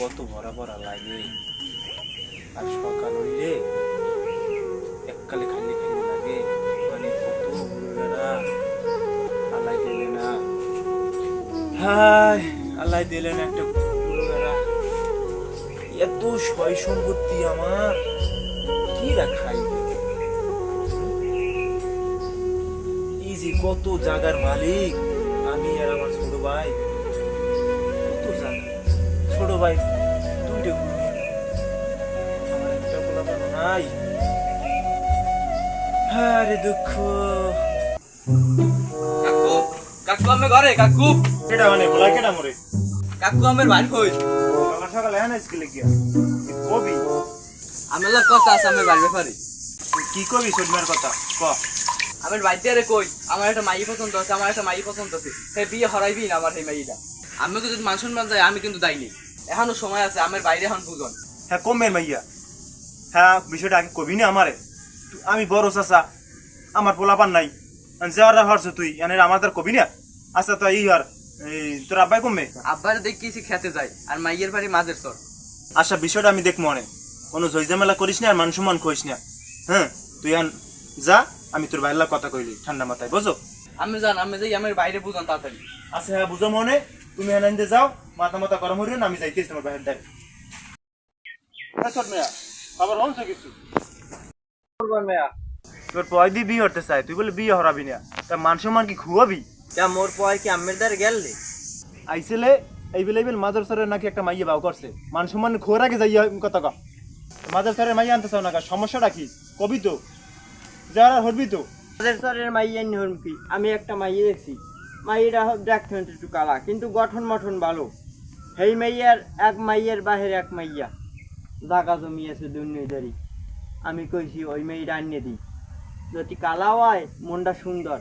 কত ভরা ভরা লাগে, আর সকাল হইলে এককালে খালি খালি লাগে। মানে কত হুড়োরা আল্লাহ দিলে না, হায় আল্লাহ দিলে না একটা হুড়োরা। এত সয় সম্পত্তি আমার, কি রাখাই এই যে কত জায়গার মালিক আমি আর আমার ছোট ভাই। কত জায়গা, ছোট ভাই দুইটা গরু, আমার একটা গোলাপানো নাই। আরে দুঃখ। কাকু কাকু আমি ঘরে কাকু কেডা মানে বলা কেডা মরে কাকু আমার বাড়ি কই সকাল সকাল হ্যাঁ স্কুলে গিয়া কবি আমার লোক কথা আছে আমার বাড়ি ব্যাপারে কি কবি সজমার কথা ক। আমার বাড়িতে আরে কই আমার একটা মাই পছন্দ আছে, আমার একটা মাই পছন্দ আছে, সে বিয়ে হরাইবি না আমার সেই মাইটা। আমি যদি মান সম্মান যায় আমি কিন্তু দাইনি, এখনো সময় আছে, আমার বাইরে এখন বুঝন। হ্যাঁ কমের মাইয়া, হ্যাঁ বিষয়টা আগে কবি না আমারে। আমি বড় চাচা, আমার পোলাপান নাই, যাওয়ার হরছ তুই এনে আমাদের কবি না। আচ্ছা তো এই আর তোর আব্বাই কমবে আব্বার দেখি খেতে যায় আর মাইয়ের বাড়ি মাঝের চর। আচ্ছা বিষয়টা আমি দেখবো অনেক, কোনো ঝইঝামেলা করিস না আর মান সম্মান করিস না। হ্যাঁ তুই আন যা, আমি তোর বাইরের কথা কইলি ঠান্ডা মাথায় বুঝো। আমি জান আমি যাই আমার বাইরে বুঝন তাড়াতাড়ি। আচ্ছা হ্যাঁ বুঝো মনে, তুমি এনে যাও, মাথা মাথা গরম হইল না, আমি যাইতেছি তোমার বাইরের ডাক। আবার হচ্ছে কিছু তোর পয় দিয়ে বিয়ে হতে চাই, তুই বলে বিয়ে হরাবি না, তা মান সম্মান কি খুয়াবি? মোর পয় কি আমের দ্বারে গেলে আইসেলে এই বেলে মাদার সরের নাকি একটা মাইয়ে বাউ করছে, মান সম্মান খোর আগে যাইয়া কথা ক। মাদার সরের মাইয়া আনতে চাও না, সমস্যাটা কি কবি তো যারা হরবি তো। আমাদের স্যারের মাইয়ান হরমকি আমি একটা মাইয়ে দেখছি, মাইয়েরা দেখতে একটু কালা কিন্তু গঠন মঠন ভালো। সেই মাইয়ার এক মাইয়ের বাহির এক মাইয়া জাগা জমি আছে দুর্নীদারি। আমি কইছি ওই মেয়েটা আনিয়ে দিই, যদি কালা হয় মনটা সুন্দর।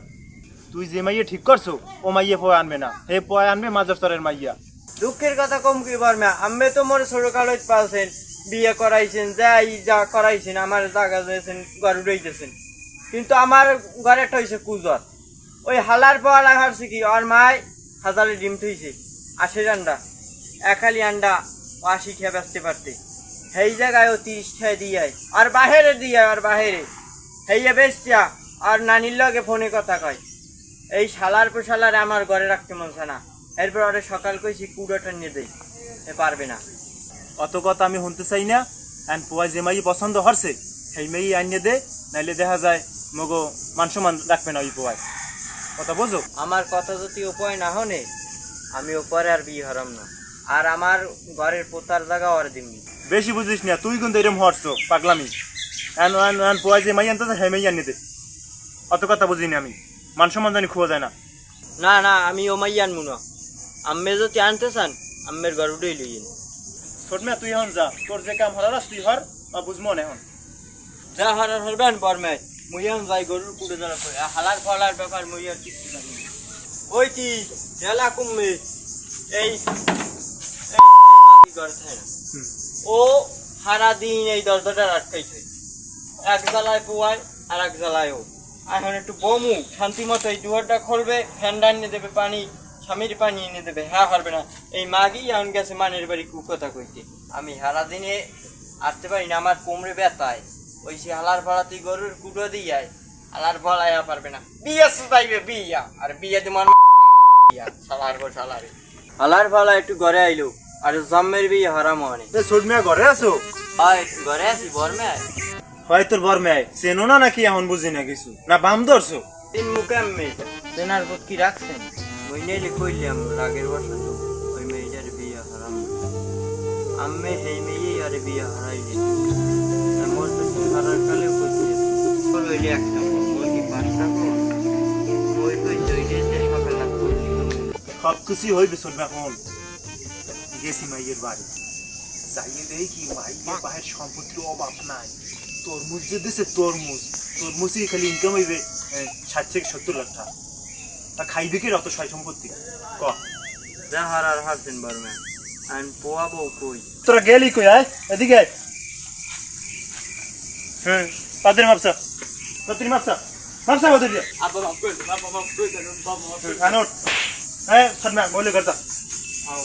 তুই যে মাইয়ে ঠিক করছো ও মাইয়ে পয় আনবে না, হে পয় আনবে মাদার সরের মাইয়া। দুঃখের কথা কম কি বর্মা, আমি তো মোর ছোট কালত পালছেন, বিয়ে করাইছেন, যাই যা করাইছেন, আমার জাগা দিয়েছেন, ঘর উড়াইতেছেন, কিন্তু আমার ঘরে একটা হয়েছে কুজর। ওই হালার পাওয়ালা হারছে কি আর মায় হাজারে ডিম থইছে 80 আন্ডা, একালি আন্ডা 80 খেয়ে বেচতে পারতে। সেই জায়গায় ও 30 খেয়ে দিয়ে আর বাহিরে দিয়ে আর বাহিরে হেইয়া বেচা আর নানির লগে ফোনে কথা কয়। এই শালার পোশালার আমার ঘরে রাখতে মন চায় না। এরপর ওরে সকাল কইছি কুড়োটা নিয়ে দেই, এ পারবে না। অত কথা আমি শুনতে চাই না। এন্ড পোয়া যে মাইয়ে পছন্দ হরছে সেই মেয়ে আনিয়ে দে, নাইলে দেখা যায় মগো মান সম্মান রাখবে না ওই পোয়ায়, কথা বোঝো। আমার কথা যদি উপায় না হনে আমি ওপরে আর বিয়ে হারাম না, আর আমার ঘরের পোতার জায়গা আর দিমনি। বেশি বুঝিস না তুই, কিন্তু এরকম হরছো পাগলামি। এন পোয়া যে মাই আনতে সেই মেয়ে আনিয়ে দে, অত কথা বুঝি না আমি, মান সম্মান জানি খোয়া যায় না। না না আমি ও মাই আনবো না, আম্মে যদি আনতে চান আম্মের ঘর উঠেই লইয়েন। ছোট মেয়ে তুই এখন যা, তোর যে কাম হরাস তুই হর, বা বুঝবো না এখন। যা হারার হরবেন পরমে মুইয়ান যাই গরুর কুড়ে ধরা করে হালার ফলার ব্যাপার মুইয়ার কিছু জানি না। ওই কি হেলা কুম্মে এই ঘর থাকে না, ও সারা দিন এই দরজাটা আটকাইছে, এক জ্বালায় পোয়ায় আর এক জ্বালায় ও। এখন একটু বমু শান্তি মতো এই দুয়ারটা খুলবে, ফ্যানটা এনে দেবে, পানি স্বামীর পানি এনে দেবে, হ্যাঁ পারবে না। এই মাগি এখন গেছে মানের বাড়ি কুকথা কইতে, আমি সারা দিনে আসতে পারি না, আমার কোমরে ব্যথায়। ওই সে হালার ভাড়াতে গরুর কুটো দিয়ে হালার ভাড়াইয়া পারবে না, বিয়া সুতাইবে বিয়া, আর বিয়া তোমার সালার পর সালারে হালার ভাড়া একটু ঘরে আইলো, আর জম্মের বিয়ে হারাম মানে। ছোট মেয়ে ঘরে আছো? হয় ঘরে আছি বর্মে হয় তোর বর মেয়ে চেনো না নাকি এখন বুঝি না কিছু, না বাম ধরছো? তিন মুখে আম্মে তেনার পর কি রাখছেন ওই নেলে কইলাম রাগের বসে তো ওই মেয়েটার বিয়ে হারাম। আম্মে সেই মেয়েই আর বিয়ে হারাইলে মোর তো হারার কালে কইছে লইলে একটা মোর কি 5টা কো ওই কই দইলে যে সকাল না করলি সব কিছু হইবে ছোট মেয়ে। এখন গেছি মাইয়ের বাড়ি, যাইয়ে দেই কি মাইয়ের বাহের সম্পত্তির অভাব নাই। তরমুজ যে দিছে তরমুজই খালি ইনকাম হইবে 60 থেকে 70 লাখ টাকা। তা খাইবে কি অত সয় সম্পত্তি ক? যা হারার হাসেন বর্মে আন পোয়াবো কই তোরা গেলি কই? আয় এদিকে আয়। হ্যাঁ পাদের মাপসা, পাদের মাপসা ওদের দিয়ে আব্বা মাফ করে দেন, আব্বা মাফ করে দেন, বাবা মাফ করে দেন। আনোট। হ্যাঁ সন্না বলে করতা। আও